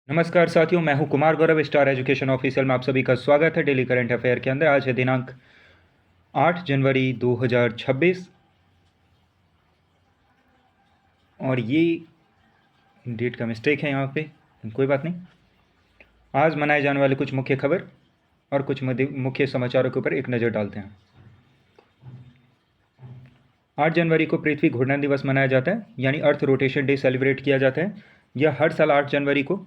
नमस्कार साथियों, मैं हूं Kumar Gaurav, star education official में आप सभी का स्वागत है डेली करंट अफेयर के अंदर। आज है दिनांक 8 जनवरी 2026 और ये डेट का मिस्टेक है यहाँ पे, कोई बात नहीं। आज मनाए जाने वाले कुछ मुख्य खबर और कुछ मुख्य समाचारों के ऊपर एक नज़र डालते हैं। 8 जनवरी को पृथ्वी घूर्णन दिवस मनाया जाता है, यानी अर्थ रोटेशन डे सेलिब्रेट किया जाता है। यह हर साल 8 जनवरी को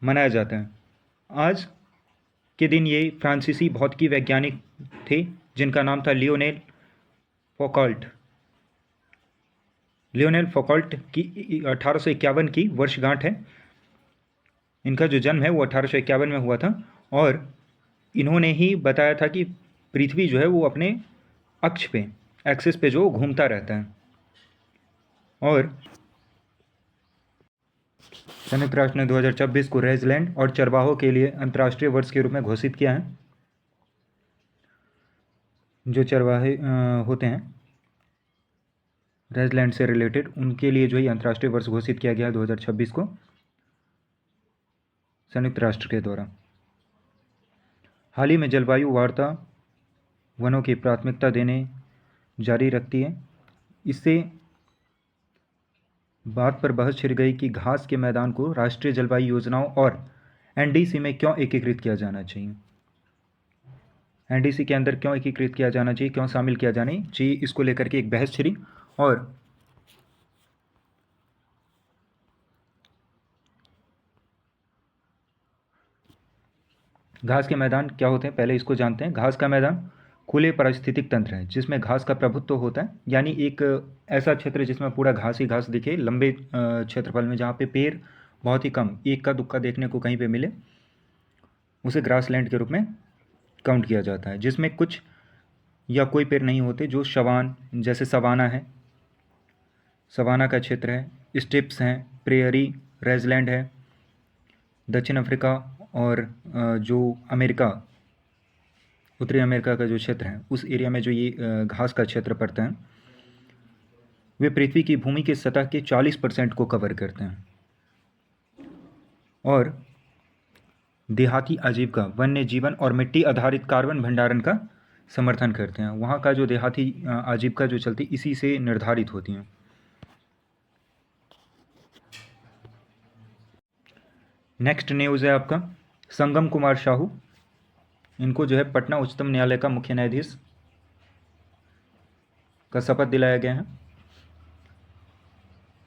मनाया जाता है। आज के दिन ये फ्रांसीसी भौतिकी वैज्ञानिक थे जिनका नाम था लियोनेल फौकॉल्ट। लियोनेल फौकॉल्ट की 1851 की वर्षगांठ है। इनका जो जन्म है वो 1851 में हुआ था और इन्होंने ही बताया था कि पृथ्वी जो है वो अपने अक्ष पे, एक्सिस पे जो घूमता रहता है। और संयुक्त राष्ट्र ने 2026 को रेजलैंड और चरवाहों के लिए अंतर्राष्ट्रीय वर्ष के रूप में घोषित किया है। जो चरवाहे होते हैं रेजलैंड से रिलेटेड, उनके लिए जो है अंतर्राष्ट्रीय वर्ष घोषित किया गया 2026 को संयुक्त राष्ट्र के द्वारा। हाल ही में जलवायु वार्ता वनों की प्राथमिकता देने जारी रखती है। इससे बात पर बहस छिड़ गई कि घास के मैदान को राष्ट्रीय जलवायु योजनाओं और एनडीसी में क्यों एकीकृत किया जाना चाहिए। एनडीसी के अंदर क्यों एकीकृत किया जाना चाहिए, क्यों शामिल किया जाना चाहिए, इसको लेकर के एक बहस छिड़ी। और घास के मैदान क्या होते हैं, पहले इसको जानते हैं। घास का मैदान खुले पारिस्थितिक तंत्र है जिसमें घास का प्रभुत्व होता है, यानी एक ऐसा क्षेत्र जिसमें पूरा घास ही घास दिखे लंबे क्षेत्रफल में, जहाँ पे पेड़ बहुत ही कम, एक का दुक्का देखने को कहीं पे मिले, उसे ग्रासलैंड के रूप में काउंट किया जाता है। जिसमें कुछ या कोई पेड़ नहीं होते, जो शवान, जैसे सवाना है, सवाना का क्षेत्र है, स्टिप्स हैं, प्रेयरी, रेजलैंड है, दक्षिण अफ्रीका और जो अमेरिका, उत्तरी अमेरिका का जो क्षेत्र है उस एरिया में जो ये घास का क्षेत्र पड़ता है, वे पृथ्वी की भूमि की सतह के 40% को कवर करते हैं। और देहाती आजीविका, वन्य जीवन और मिट्टी आधारित कार्बन भंडारण का समर्थन करते हैं। वहाँ का जो देहाती आजीविका जो चलती इसी से निर्धारित होती हैं। नेक्स्ट न्यूज़ है आपका संगम कुमार साहू। इनको जो है पटना उच्चतम न्यायालय का मुख्य न्यायाधीश का शपथ दिलाया गया है।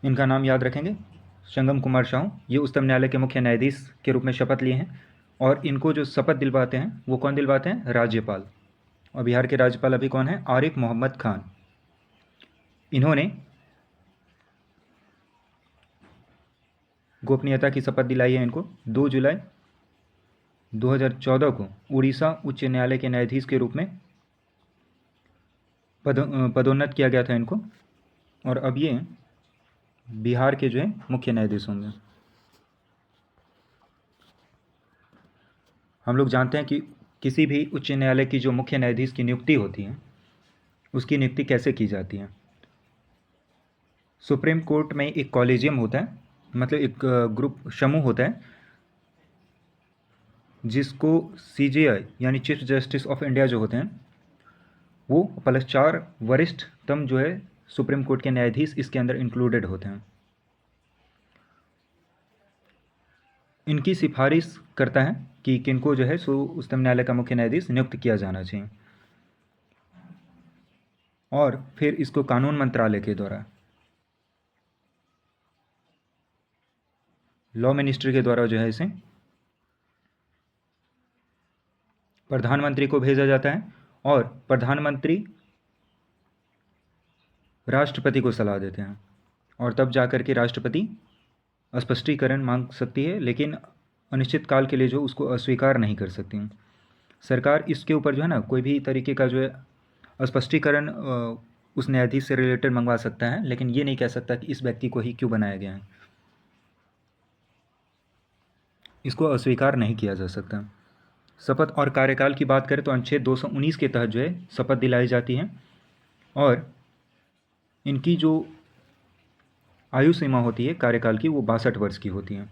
इनका नाम याद रखेंगे, संगम कुमार साहू। ये उच्चतम न्यायालय के मुख्य न्यायाधीश के रूप में शपथ लिए हैं और इनको जो शपथ दिलवाते हैं वो कौन दिलवाते हैं? राज्यपाल। और बिहार के राज्यपाल अभी कौन है? आरिफ मोहम्मद खान। इन्होंने गोपनीयता की शपथ दिलाई है इनको 2 जुलाई 2014 को उड़ीसा उच्च न्यायालय के न्यायाधीश के रूप में पदोन्नत किया गया था इनको, और अब ये बिहार के जो है मुख्य न्यायाधीश होंगे। हम लोग जानते हैं कि किसी भी उच्च न्यायालय की जो मुख्य न्यायाधीश की नियुक्ति होती है उसकी नियुक्ति कैसे की जाती है। सुप्रीम कोर्ट में एक कॉलेजियम होता है, मतलब एक ग्रुप, समूह होता है, जिसको सीजेआई यानी चीफ जस्टिस ऑफ इंडिया जो होते हैं वो प्लस 4 वरिष्ठतम जो है सुप्रीम कोर्ट के न्यायाधीश इसके अंदर इंक्लूडेड होते हैं। इनकी सिफारिश करता है कि किनको जो है सो उच्चतम न्यायालय का मुख्य न्यायाधीश नियुक्त किया जाना चाहिए, और फिर इसको कानून मंत्रालय के द्वारा, लॉ मिनिस्ट्री के द्वारा जो है इसे प्रधानमंत्री को भेजा जाता है, और प्रधानमंत्री राष्ट्रपति को सलाह देते हैं, और तब जाकर के राष्ट्रपति स्पष्टीकरण मांग सकती है, लेकिन अनिश्चित काल के लिए जो उसको अस्वीकार नहीं कर सकती। सरकार इसके ऊपर जो है ना कोई भी तरीके का जो है स्पष्टीकरण उस न्यायाधीश से रिलेटेड मंगवा सकता है, लेकिन ये नहीं कह सकता कि इस व्यक्ति को ही क्यों बनाया गया है, इसको अस्वीकार नहीं किया जा सकता। शपथ और कार्यकाल की बात करें तो अनुच्छेद 219 के तहत जो है शपथ दिलाई जाती है, और इनकी जो आयु सीमा होती है कार्यकाल की वो 62 वर्ष की होती है।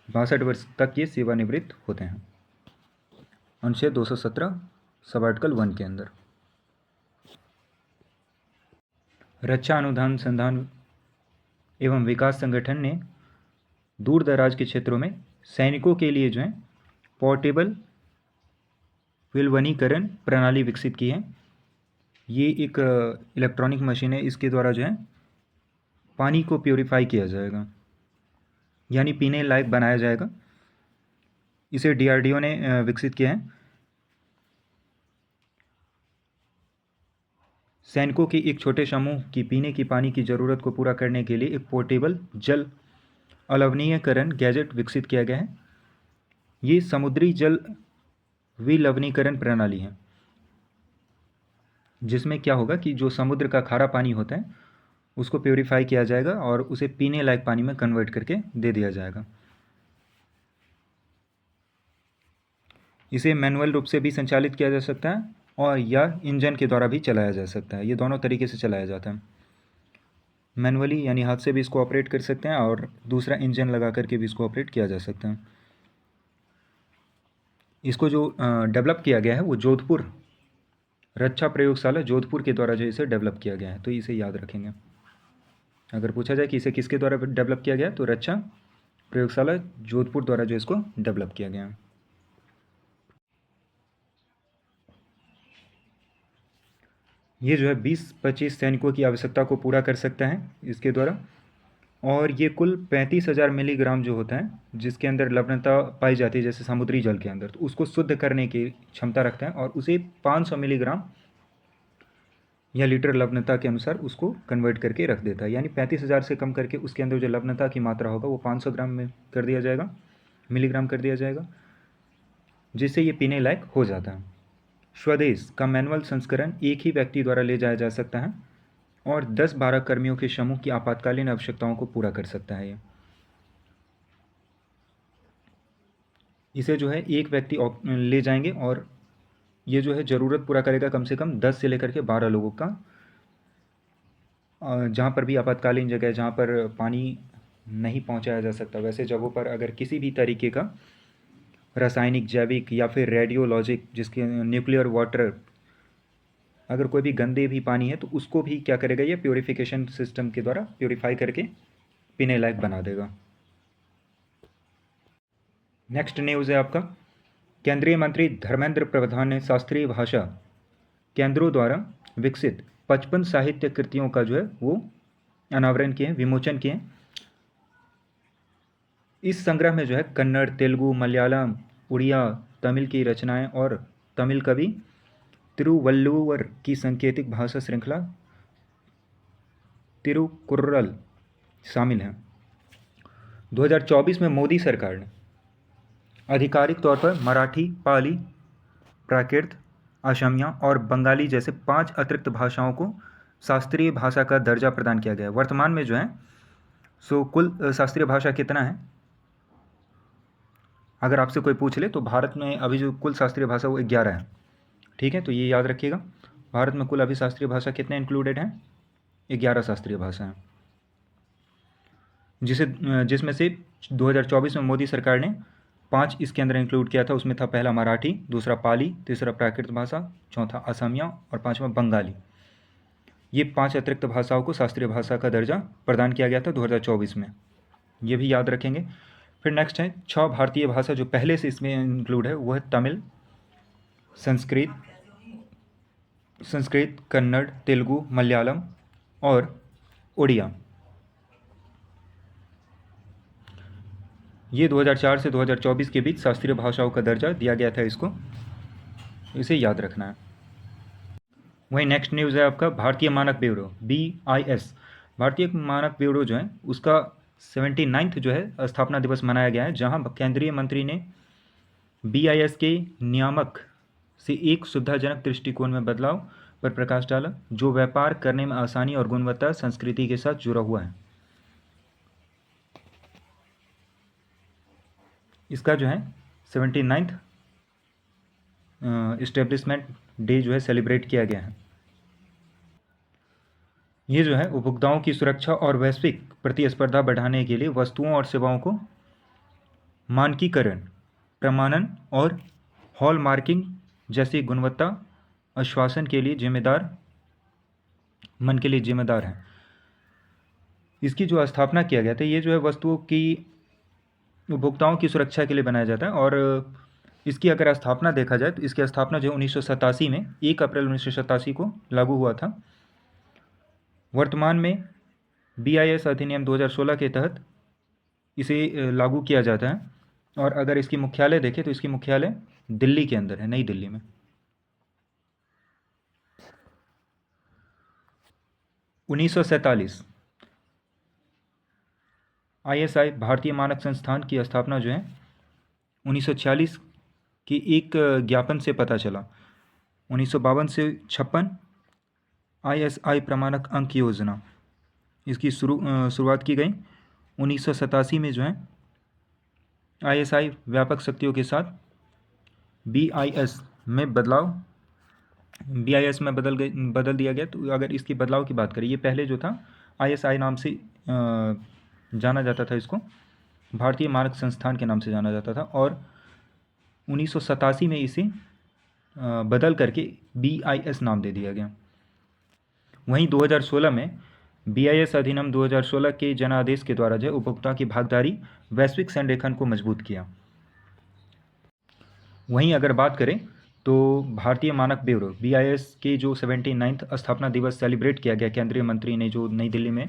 62 वर्ष तक ये सेवानिवृत्त होते हैं। अनुच्छेद 217 सब आर्टिकल 1 के अंदर। रक्षा अनुदान संधान एवं विकास संगठन ने दूर दराज के क्षेत्रों में सैनिकों के लिए जो है पोर्टेबल विलवनीकरण प्रणाली विकसित की है। ये एक इलेक्ट्रॉनिक मशीन है, इसके द्वारा जो है पानी को प्योरीफाई किया जाएगा, यानी पीने लायक बनाया जाएगा। इसे DRDO ने विकसित किया है। सैनिकों के एक छोटे समूह की पीने की पानी की ज़रूरत को पूरा करने के लिए एक पोर्टेबल जल अलवणीकरण गैजेट विकसित किया गया है। ये समुद्री जल विलवनीकरण प्रणाली है, जिसमें क्या होगा कि जो समुद्र का खारा पानी होता है उसको प्योरीफाई किया जाएगा और उसे पीने लायक पानी में कन्वर्ट करके दे दिया जाएगा। इसे मैनुअल रूप से भी संचालित किया जा सकता है और या इंजन के द्वारा भी चलाया जा सकता है। ये दोनों तरीके से चलाया जाता है। मैनुअली यानी हाथ से भी इसको ऑपरेट कर सकते हैं और दूसरा इंजन लगा करके भी इसको ऑपरेट किया जा सकता है। इसको जो डेवलप किया गया है वो जोधपुर रक्षा प्रयोगशाला जोधपुर के द्वारा जो इसे डेवलप किया गया है, तो इसे याद रखेंगे। अगर पूछा जाए कि इसे किसके द्वारा डेवलप किया गया तो रक्षा प्रयोगशाला जोधपुर द्वारा जो इसको डेवलप किया गया है। ये जो है 20-25 सैनिकों की आवश्यकता को पूरा कर सकता है इसके द्वारा, और ये कुल 35,000 मिलीग्राम जो होता है जिसके अंदर लवणता पाई जाती है जैसे समुद्री जल के अंदर, तो उसको शुद्ध करने की क्षमता रखता है और उसे 500 मिलीग्राम या लीटर लवणता के अनुसार उसको कन्वर्ट करके रख देता है। यानी 35,000 से कम करके उसके अंदर जो लवणता की मात्रा होगा वो 500 ग्राम में कर दिया जाएगा, मिलीग्राम कर दिया जाएगा, जिससे ये पीने लायक हो जाता है। स्वदेश का मैनुअल संस्करण एक ही व्यक्ति द्वारा ले जाया जा सकता है और 10-12 कर्मियों के समूह की आपातकालीन आवश्यकताओं को पूरा कर सकता है। ये इसे जो है एक व्यक्ति ले जाएंगे और ये जो है ज़रूरत पूरा करेगा कम से कम 10 से लेकर के 12 लोगों का। जहाँ पर भी आपातकालीन जगह जहाँ पर पानी नहीं पहुँचाया जा सकता, वैसे जगहों पर अगर किसी भी तरीके का रासायनिक, जैविक या फिर रेडियोलॉजिक, जिसके न्यूक्लियर वाटर, अगर कोई भी गंदे भी पानी है तो उसको भी क्या करेगा ये प्योरीफिकेशन सिस्टम के द्वारा प्योरीफाई करके पीने लायक बना देगा। नेक्स्ट न्यूज़ है आपका, केंद्रीय मंत्री धर्मेंद्र प्रधान ने शास्त्रीय भाषा केंद्रों द्वारा विकसित 55 साहित्य कृतियों का जो है वो अनावरण किए, विमोचन किए। इस संग्रह में जो है कन्नड़, तेलुगु, मलयालम, उड़िया, तमिल की रचनाएं और तमिल कवि तिरुवल्लुवर की सांकेतिक भाषा श्रृंखला तिरुकुर्रल शामिल हैं। 2024 में मोदी सरकार ने आधिकारिक तौर पर मराठी, पाली, प्राकृत, असमिया और बंगाली जैसे 5 अतिरिक्त भाषाओं को शास्त्रीय भाषा का दर्जा प्रदान किया गया है। वर्तमान में जो है सो कुल शास्त्रीय भाषा कितना है, अगर आपसे कोई पूछ ले तो भारत में अभी जो कुल शास्त्रीय भाषा वो 11 है। ठीक है, तो ये याद रखिएगा, भारत में कुल अभी शास्त्रीय भाषा कितने इंक्लूडेड हैं, 11 शास्त्रीय भाषा हैं, जिसमें से 2024 में मोदी सरकार ने 5 इसके अंदर इंक्लूड किया था। उसमें था पहला मराठी, दूसरा पाली, तीसरा प्राकृत भाषा, चौथा असमिया और पांचवा बंगाली। ये 5 अतिरिक्त भाषाओं को शास्त्रीय भाषा का दर्जा प्रदान किया गया था 2024 में, ये भी याद रखेंगे। फिर नेक्स्ट है 6 भारतीय भाषा जो पहले से इसमें इंक्लूड है, वो है तमिल, संस्कृत, कन्नड़, तेलुगु, मलयालम और उड़िया। ये 2004 से 2024 के बीच शास्त्रीय भाषाओं का दर्जा दिया गया था इसको, इसे याद रखना है। वहीं नेक्स्ट न्यूज़ है आपका, भारतीय मानक ब्यूरो BIS, भारतीय मानक ब्यूरो जो है उसका 79वां जो है स्थापना दिवस मनाया गया है, जहां केंद्रीय मंत्री ने BIS के नियामक से एक सुविधाजनक दृष्टिकोण में बदलाव पर प्रकाश डाला, जो व्यापार करने में आसानी और गुणवत्ता संस्कृति के साथ जुड़ा हुआ है। इसका जो है 79वां इस्टेब्लिशमेंट डे जो है सेलिब्रेट किया गया है। ये जो है उपभोक्ताओं की सुरक्षा और वैश्विक प्रतिस्पर्धा बढ़ाने के लिए वस्तुओं और सेवाओं को मानकीकरण, प्रमाणन और हॉलमार्किंग जैसी गुणवत्ता आश्वासन के लिए जिम्मेदार है। इसकी जो स्थापना किया गया था, ये जो है वस्तुओं की उपभोक्ताओं की सुरक्षा के लिए बनाया जाता है। और इसकी अगर स्थापना देखा जाए तो इसकी स्थापना जो 1987 में 1 अप्रैल 1987 को लागू हुआ था। वर्तमान में BIS अधिनियम 2016 के तहत इसे लागू किया जाता है। और अगर इसकी मुख्यालय देखें तो इसकी मुख्यालय दिल्ली के अंदर है, नई दिल्ली में। 1947 ISI भारतीय मानक संस्थान की स्थापना जो है 1946 की एक ज्ञापन से पता चला। 1952 से 56 ISI प्रमाणक अंक योजना, इसकी शुरुआत की गई। 1987 में जो है ISI व्यापक शक्तियों के साथ BIS में बदल दिया गया। तो अगर इसकी बदलाव की बात करें, ये पहले जो था ISI नाम से जाना जाता था, इसको भारतीय मानक संस्थान के नाम से जाना जाता था। और 1987 में इसे बदल करके BIS नाम दे दिया गया। वहीं 2016 में BIS अधिनियम 2016 के जनादेश के द्वारा जो उपभोक्ता की भागीदारी वैश्विक संरेखन को मजबूत किया। वहीं अगर बात करें तो भारतीय मानक ब्यूरो BIS के जो 79वां स्थापना दिवस सेलिब्रेट किया गया, केंद्रीय मंत्री ने जो नई दिल्ली में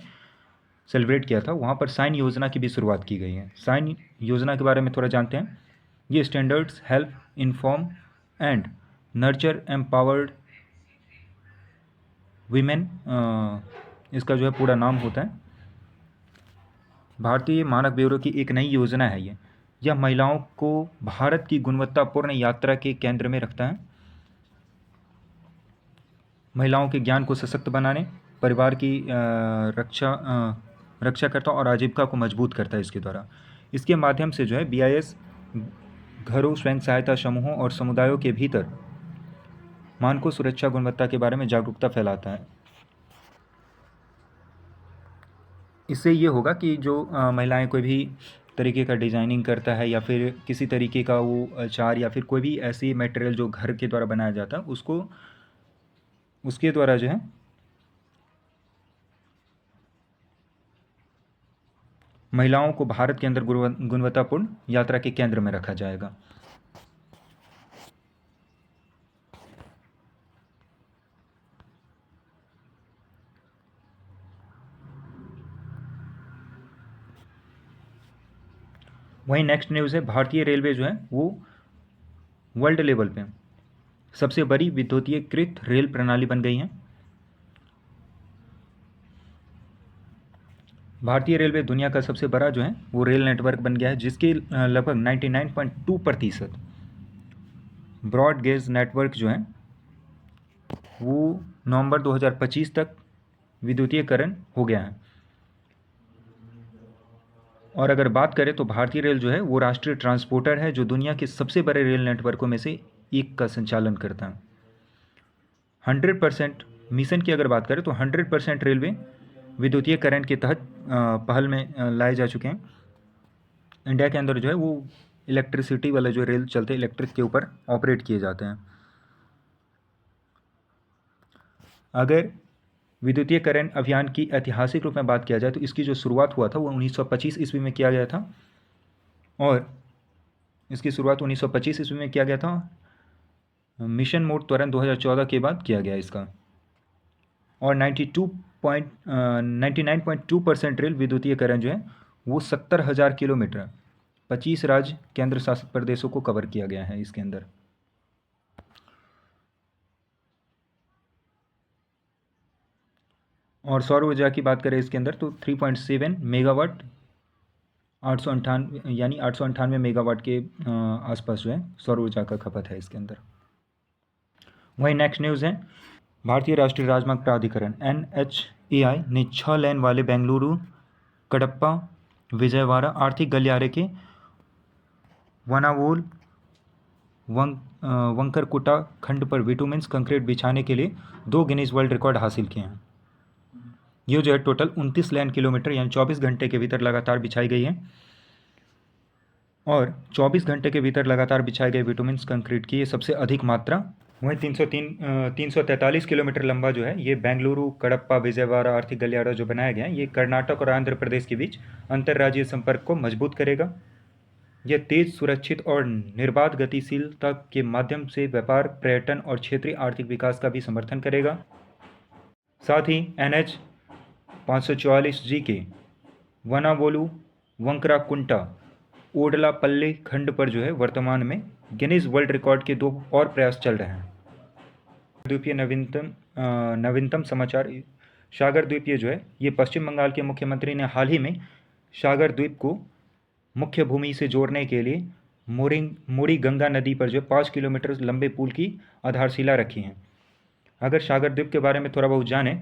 सेलिब्रेट किया था, वहाँ पर साइन योजना की भी शुरुआत की गई है। साइन योजना के बारे में थोड़ा जानते हैं। ये standards help inform and nurture empowered women, इसका जो है पूरा नाम होता है। भारतीय मानक ब्यूरो की एक नई योजना है यह महिलाओं को भारत की गुणवत्तापूर्ण यात्रा के केंद्र में रखता है। महिलाओं के ज्ञान को सशक्त बनाने, परिवार की रक्षा करता और आजीविका को मजबूत करता है इसके द्वारा। इसके माध्यम से जो है BIS घरों, स्वयं सहायता समूहों और समुदायों के भीतर मानकों, सुरक्षा, गुणवत्ता के बारे में जागरूकता फैलाता है। इससे ये होगा कि जो महिलाएं कोई भी तरीके का डिज़ाइनिंग करता है या फिर किसी तरीके का वो चार या फिर कोई भी ऐसी मटेरियल जो घर के द्वारा बनाया जाता है, उसके द्वारा जो है महिलाओं को भारत के अंदर गुणवत्तापूर्ण यात्रा के केंद्र में रखा जाएगा। वहीं नेक्स्ट न्यूज़ है, भारतीय रेलवे जो है वो वर्ल्ड लेवल पे सबसे बड़ी विद्युतीकृत रेल प्रणाली बन गई है। भारतीय रेलवे दुनिया का सबसे बड़ा जो है वो रेल नेटवर्क बन गया है, जिसके लगभग 99.2% ब्रॉड गेज नेटवर्क जो है वो नवंबर 2025 तक विद्युतीकरण हो गया है। और अगर बात करें तो भारतीय रेल जो है वो राष्ट्रीय ट्रांसपोर्टर है जो दुनिया के सबसे बड़े रेल नेटवर्कों में से एक का संचालन करता है। 100% मिशन की अगर बात करें तो 100% रेलवे विद्युतीकरण के तहत पहल में लाए जा चुके हैं। इंडिया के अंदर जो है वो इलेक्ट्रिसिटी वाले जो रेल चलते हैं, इलेक्ट्रिक के ऊपर ऑपरेट किए जाते हैं। अगर विद्युतीकरण अभियान की ऐतिहासिक रूप में बात किया जाए तो इसकी जो शुरुआत हुआ था वो 1925 ईस्वी में किया गया था। और इसकी शुरुआत 1925 ईस्वी में किया गया था। मिशन मोड त्वरण 2014 के बाद किया गया इसका। और 99.2% रेल विद्युतीकरण जो है वो 70,000 किलोमीटर 25 राज्य केंद्र शासित प्रदेशों को कवर किया गया है इसके अंदर। और सौर ऊर्जा की बात करें इसके अंदर तो 3.7 मेगावाट 898 मेगावाट के आसपास जो है सौर ऊर्जा का खपत है इसके अंदर। वहीं नेक्स्ट न्यूज़ है, भारतीय राष्ट्रीय राजमार्ग प्राधिकरण NHAI ने 6 लेन वाले बेंगलुरु कडप्पा विजयवाड़ा आर्थिक गलियारे के वनावोल वंकरकुटा खंड पर विटुमिन्स कंक्रीट बिछाने के लिए 2 गिनीज वर्ल्ड रिकॉर्ड हासिल किए हैं। ये जो है टोटल 29 लेन किलोमीटर यानी 24 घंटे के भीतर लगातार बिछाई गई है। और 24 घंटे के भीतर लगातार बिछाए गए बिटुमिन कंक्रीट की ये सबसे अधिक मात्रा। वहीं 343 किलोमीटर लंबा जो है ये बेंगलुरु कडप्पा विजयवाड़ा आर्थिक गलियारा जो बनाया गया है ये कर्नाटक और आंध्र प्रदेश के बीच अंतर्राज्यीय संपर्क को मजबूत करेगा। यह तेज, सुरक्षित और निर्बाध गतिशीलता के माध्यम से व्यापार, पर्यटन और क्षेत्रीय आर्थिक विकास का भी समर्थन करेगा। साथ ही NH 544G के वनावोलू वंकराकुंटा ओडलापल्ली खंड पर जो है वर्तमान में गिनीज वर्ल्ड रिकॉर्ड के 2 और प्रयास चल रहे हैं। द्वीपीय नवीनतम समाचार। सागर द्वीप ये जो है ये पश्चिम बंगाल के मुख्यमंत्री ने हाल ही में सागर द्वीप को मुख्य भूमि से जोड़ने के लिए मोड़ी गंगा नदी पर जो 5 किलोमीटर लंबे पुल की आधारशिला रखी है। अगर सागर द्वीप के बारे में थोड़ा बहुत जाने,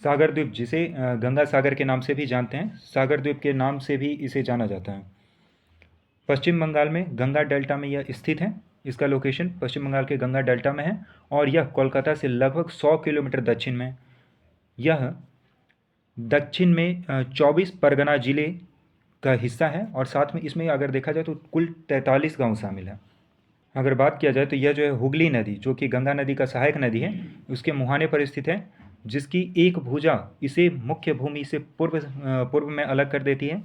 सागर द्वीप जिसे गंगा सागर के नाम से भी जानते हैं, सागर द्वीप के नाम से भी इसे जाना जाता है। पश्चिम बंगाल में गंगा डेल्टा में यह स्थित है। इसका लोकेशन पश्चिम बंगाल के गंगा डेल्टा में है और यह कोलकाता से लगभग 100 किलोमीटर दक्षिण में। यह दक्षिण में 24 परगना जिले का हिस्सा है और साथ में इसमें अगर देखा जाए तो कुल 43 गांव शामिल है। अगर बात किया जाए तो यह जो है हुगली नदी जो कि गंगा नदी का सहायक नदी है उसके मुहाने पर स्थित है, जिसकी एक भुजा इसे मुख्य भूमि से पूर्व में अलग कर देती है।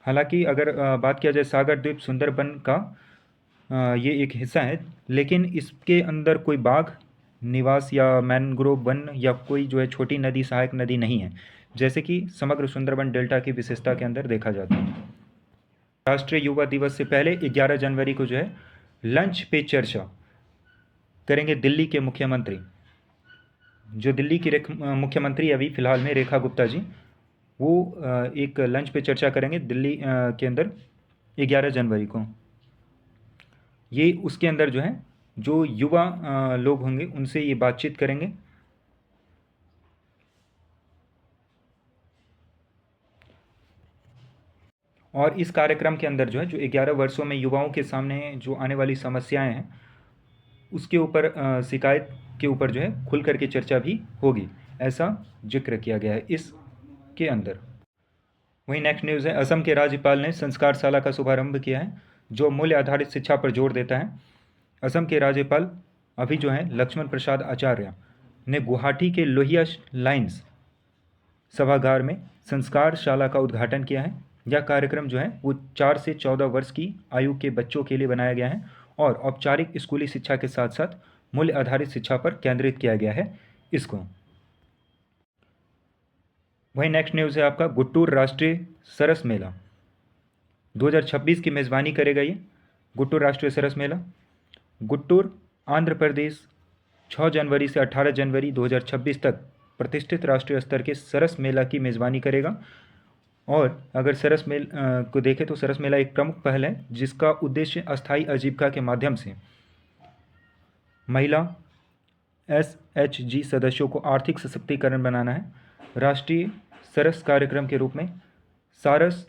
हालांकि अगर बात किया जाए सागर द्वीप सुंदरबन का ये एक हिस्सा है, लेकिन इसके अंदर कोई बाघ निवास या मैनग्रोव वन या कोई जो है छोटी नदी सहायक नदी नहीं है, जैसे कि समग्र सुंदरबन डेल्टा की विशेषता के अंदर देखा जाता है। राष्ट्रीय युवा दिवस से पहले 11 जनवरी को जो है लंच पे चर्चा करेंगे दिल्ली के मुख्यमंत्री। जो दिल्ली की मुख्यमंत्री अभी फ़िलहाल में रेखा गुप्ता जी, वो एक लंच पे चर्चा करेंगे दिल्ली के अंदर 11 जनवरी को। ये उसके अंदर जो है जो युवा लोग होंगे उनसे ये बातचीत करेंगे। और इस कार्यक्रम के अंदर जो है जो 11 वर्षों में युवाओं के सामने जो आने वाली समस्याएं हैं उसके ऊपर शिकायत के ऊपर जो है खुल करके चर्चा भी होगी, ऐसा जिक्र किया गया है इसके अंदर। वहीं नेक्स्ट न्यूज़ है, असम के राज्यपाल ने संस्कारशाला का शुभारंभ किया है जो मूल्य आधारित शिक्षा पर जोर देता है। असम के राज्यपाल अभी जो हैं लक्ष्मण प्रसाद आचार्य ने गुवाहाटी के लोहिया लाइन्स सभागार में संस्कारशाला का उद्घाटन किया है। यह कार्यक्रम जो है वो 4 से 14 वर्ष की आयु के बच्चों के लिए बनाया गया है और औपचारिक स्कूली शिक्षा के साथ साथ मूल्य आधारित शिक्षा पर केंद्रित किया गया है इसको। वहीं नेक्स्ट न्यूज़ है आपका गुट्टूर राष्ट्रीय सरस मेला 2026 की मेज़बानी करेगा ये गुट्टूर राष्ट्रीय सरस मेला। गुट्टूर आंध्र प्रदेश 6 जनवरी से 18 जनवरी 2026 तक प्रतिष्ठित राष्ट्रीय स्तर के सरस मेला की मेज़बानी करेगा। और अगर सरस मेल को देखें तो सरस मेला एक प्रमुख पहल है जिसका उद्देश्य अस्थायी आजीविका के माध्यम से महिला SHG सदस्यों को आर्थिक सशक्तिकरण बनाना है। राष्ट्रीय सरस कार्यक्रम के रूप में सारस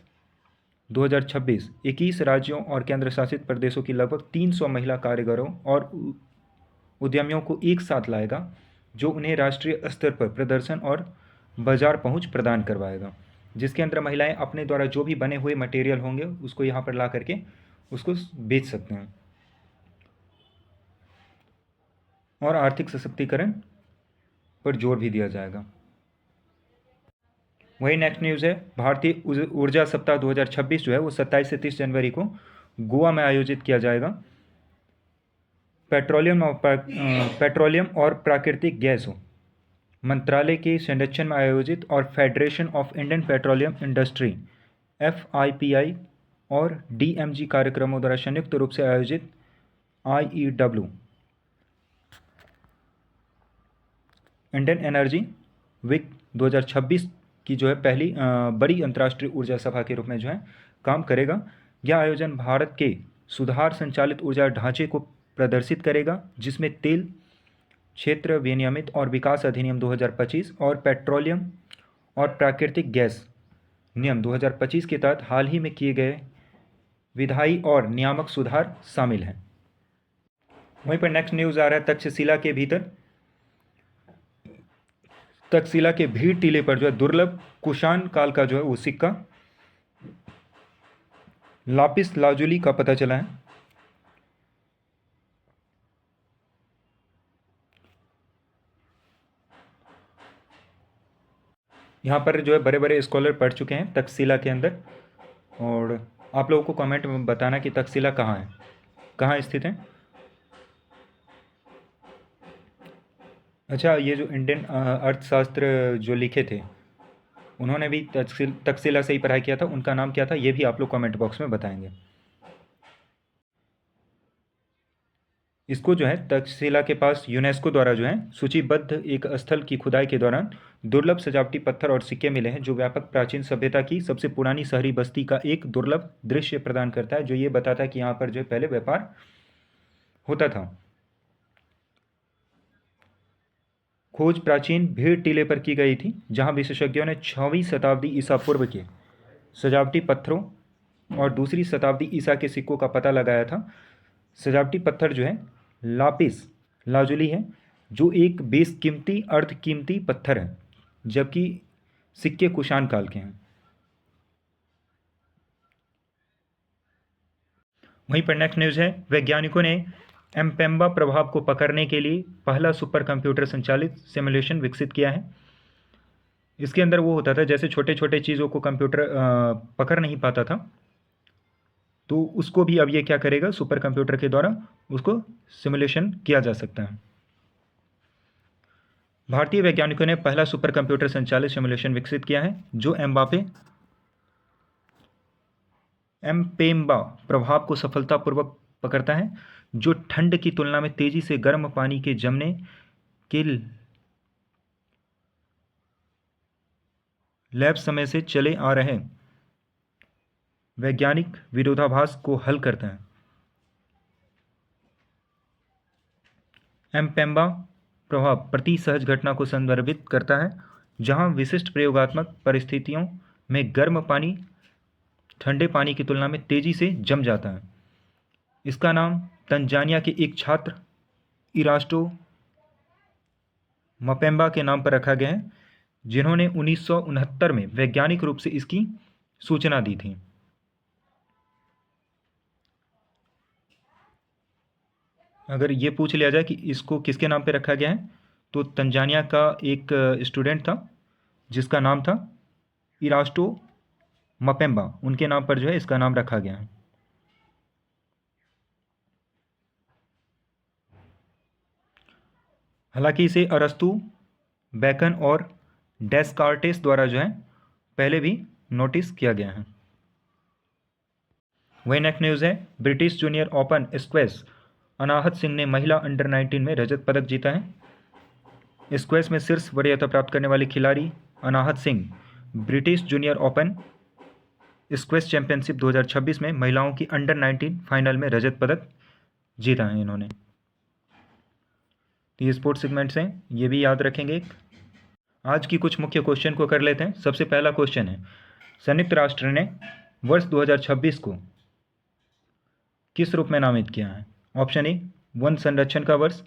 2026 21 राज्यों और केंद्र शासित प्रदेशों की लगभग 300 महिला कारीगरों और उद्यमियों को एक साथ लाएगा, जो उन्हें राष्ट्रीय स्तर पर प्रदर्शन और बाजार पहुंच प्रदान करवाएगा, जिसके अंदर महिलाएं अपने द्वारा जो भी बने हुए मटेरियल होंगे उसको यहाँ पर ला करके उसको बेच सकते हैं और आर्थिक सशक्तिकरण पर जोर भी दिया जाएगा। वही नेक्स्ट न्यूज़ है, भारतीय ऊर्जा सप्ताह 2026 जो है वो 27 से 30 जनवरी को गोवा में आयोजित किया जाएगा। पेट्रोलियम और प्राकृतिक गैस मंत्रालय के संरक्षण में आयोजित और federation of Indian petroleum industry FIPI और DMG कार्यक्रमों द्वारा संयुक्त रूप से आयोजित IEW इंडियन एनर्जी वीक 2026 की जो है पहली बड़ी अंतर्राष्ट्रीय ऊर्जा सभा के रूप में जो है काम करेगा। यह आयोजन भारत के सुधार संचालित ऊर्जा ढांचे को प्रदर्शित करेगा, जिसमें तेल क्षेत्र विनियमित और विकास अधिनियम 2025 और पेट्रोलियम और प्राकृतिक गैस नियम 2025 के तहत हाल ही में किए गए विधायी और नियामक सुधार शामिल हैं। वहीं पर नेक्स्ट न्यूज़ आ रहा है, तक्षशिला के भीड़ टीले पर जो है दुर्लभ कुषाण काल का जो है वो सिक्का लापिस लाजुली का पता चला है। यहाँ पर जो है बड़े बड़े स्कॉलर पढ़ चुके हैं तक्षशिला के अंदर, और आप लोगों को कमेंट में बताना कि तक्षशिला कहाँ है, कहाँ स्थित है। अच्छा, ये जो इंडियन अर्थशास्त्र जो लिखे थे उन्होंने भी तक्षशिला से ही पढ़ाई किया था, उनका नाम क्या था ये भी आप लोग कमेंट बॉक्स में बताएंगे। इसको जो है तक्षशिला के पास यूनेस्को द्वारा जो है सूचीबद्ध एक स्थल की खुदाई के दौरान दुर्लभ सजावटी पत्थर और सिक्के मिले हैं, जो व्यापक प्राचीन सभ्यता की सबसे पुरानी शहरी बस्ती का एक दुर्लभ दृश्य प्रदान करता है, जो ये बताता है कि यहाँ पर जो है पहले व्यापार होता था। खोज प्राचीन भीड़ टीले पर की गई थी, जहाँ विशेषज्ञों ने 6वीं शताब्दी ईसा पूर्व के सजावटी पत्थरों और दूसरी शताब्दी ईसा के सिक्कों का पता लगाया था। सजावटी पत्थर जो है लापिस लाजुली है, जो एक बेशकीमती अर्धकीमती पत्थर है, जबकि सिक्के कुषाण काल के हैं। वहीं पर नेक्स्ट न्यूज़ है, वैज्ञानिकों ने एम्पेम्बा प्रभाव को पकड़ने के लिए पहला सुपर कंप्यूटर संचालित सिमुलेशन विकसित किया है। इसके अंदर वो होता था जैसे छोटे छोटे चीज़ों को कंप्यूटर पकड़ नहीं पाता था, तो उसको भी अब ये क्या करेगा, सुपर कंप्यूटर के द्वारा उसको सिमुलेशन किया जा सकता है। भारतीय वैज्ञानिकों ने पहला सुपर कंप्यूटर संचालित सिमुलेशन विकसित किया है, जो एम्पेम्बा प्रभाव को सफलतापूर्वक पकड़ता है, जो ठंड की तुलना में तेजी से गर्म पानी के जमने के लैब समय से चले आ रहे वैज्ञानिक विरोधाभास को हल करता है। एम्पेम्बा प्रभाव प्रति सहज घटना को संदर्भित करता है, जहां विशिष्ट प्रयोगात्मक परिस्थितियों में गर्म पानी ठंडे पानी की तुलना में तेजी से जम जाता है। इसका नाम तंजानिया के एक छात्र इरास्टो मपेम्बा के नाम पर रखा गया है, जिन्होंने 1969 में वैज्ञानिक रूप से इसकी सूचना दी थी। अगर ये पूछ लिया जाए कि इसको किसके नाम पे रखा गया है, तो तंजानिया का एक स्टूडेंट था जिसका नाम था इरास्टो मपेम्बा, उनके नाम पर जो है इसका नाम रखा गया है। हालांकि इसे अरस्तु, बैकन और डेस्कार्टेस द्वारा जो है पहले भी नोटिस किया गया है। वही नेक्स्ट न्यूज़ है, British junior open squash Anahat Singh ने महिला अंडर 19 में रजत पदक जीता है। स्क्वैश में शीर्ष वरीयता प्राप्त करने वाली खिलाड़ी Anahat Singh British junior open squash championship 2026 में महिलाओं की अंडर 19 फाइनल में रजत पदक जीता है इन्होंने। तो ये स्पोर्ट्स सेगमेंट्स हैं, ये भी याद रखेंगे। आज की कुछ मुख्य क्वेश्चन को कर लेते हैं। सबसे पहला क्वेश्चन है, संयुक्त राष्ट्र ने वर्ष 2026 को किस रूप में नामित किया है? ऑप्शन ए वन संरक्षण का वर्ष,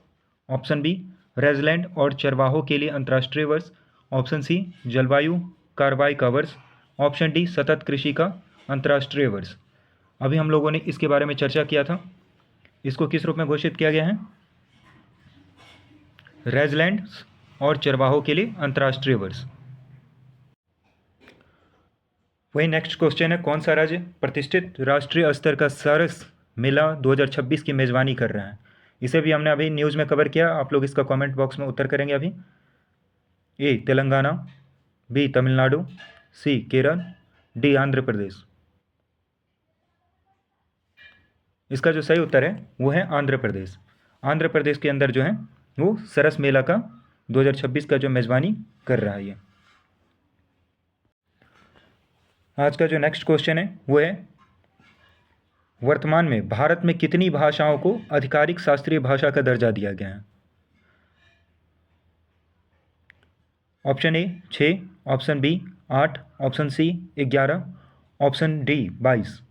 ऑप्शन बी रेजलैंड और चरवाहों के लिए अंतर्राष्ट्रीय वर्ष, ऑप्शन सी जलवायु कार्रवाई का वर्ष, ऑप्शन डी सतत कृषि का अंतर्राष्ट्रीय वर्ष। अभी हम लोगों ने इसके बारे में चर्चा किया था। इसको किस रूप में घोषित किया गया है? रेजलैंड और चरवाहों के लिए अंतर्राष्ट्रीय वर्ष। वही नेक्स्ट क्वेश्चन है, कौन सा राज्य प्रतिष्ठित राष्ट्रीय स्तर का सरस मेला 2026 की मेज़बानी कर रहा है? इसे भी हमने अभी न्यूज़ में कवर किया, आप लोग इसका कमेंट बॉक्स में उत्तर करेंगे अभी। ए तेलंगाना, बी तमिलनाडु, सी केरल, डी आंध्र प्रदेश। इसका जो सही उत्तर है वो है आंध्र प्रदेश। आंध्र प्रदेश के अंदर जो है वो सरस मेला का 2026 का जो मेज़बानी कर रहा है ये। आज का जो नेक्स्ट क्वेश्चन है वो है, वर्तमान में भारत में कितनी भाषाओं को आधिकारिक शास्त्रीय भाषा का दर्जा दिया गया है? Option A 6, option B 8, option C 11, option D 22।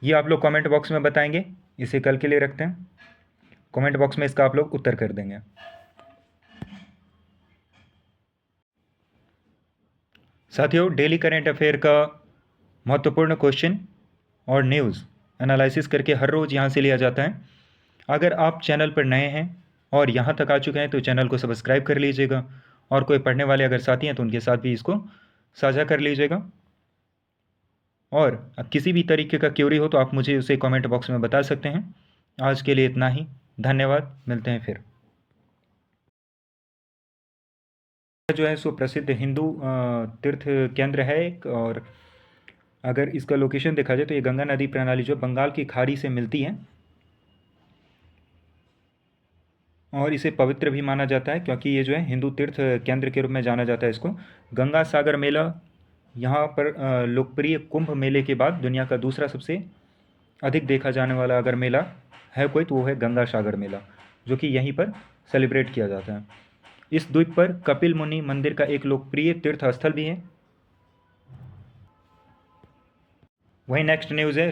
ये आप लोग कमेंट बॉक्स में बताएंगे। इसे कल के लिए रखते हैं, कमेंट बॉक्स में इसका आप लोग उत्तर कर देंगे। साथियों, डेली करेंट अफेयर का महत्वपूर्ण क्वेश्चन और न्यूज़ एनालिसिस करके हर रोज़ यहाँ से लिया जाता है। अगर आप चैनल पर नए हैं और यहाँ तक आ चुके हैं तो चैनल को सब्सक्राइब कर लीजिएगा, और कोई पढ़ने वाले अगर साथी हैं तो उनके साथ भी इसको साझा कर लीजिएगा। और किसी भी तरीके का क्यूरी हो तो आप मुझे उसे कमेंट बॉक्स में बता सकते हैं। आज के लिए इतना ही, धन्यवाद, मिलते हैं फिर। जो है सो प्रसिद्ध हिंदू तीर्थ केंद्र है एक, और अगर इसका लोकेशन देखा जाए तो ये गंगा नदी प्रणाली जो बंगाल की खाड़ी से मिलती है, और इसे पवित्र भी माना जाता है क्योंकि ये जो है हिंदू तीर्थ केंद्र के रूप में जाना जाता है इसको। गंगा सागर मेला यहाँ पर लोकप्रिय कुंभ मेले के बाद दुनिया का दूसरा सबसे अधिक देखा जाने वाला अगर मेला है कोई तो वो है गंगा सागर मेला, जो कि यहीं पर सेलिब्रेट किया जाता है। इस द्वीप पर कपिल मुनि मंदिर का एक लोकप्रिय तीर्थ स्थल भी है। वहीं नेक्स्ट न्यूज़ है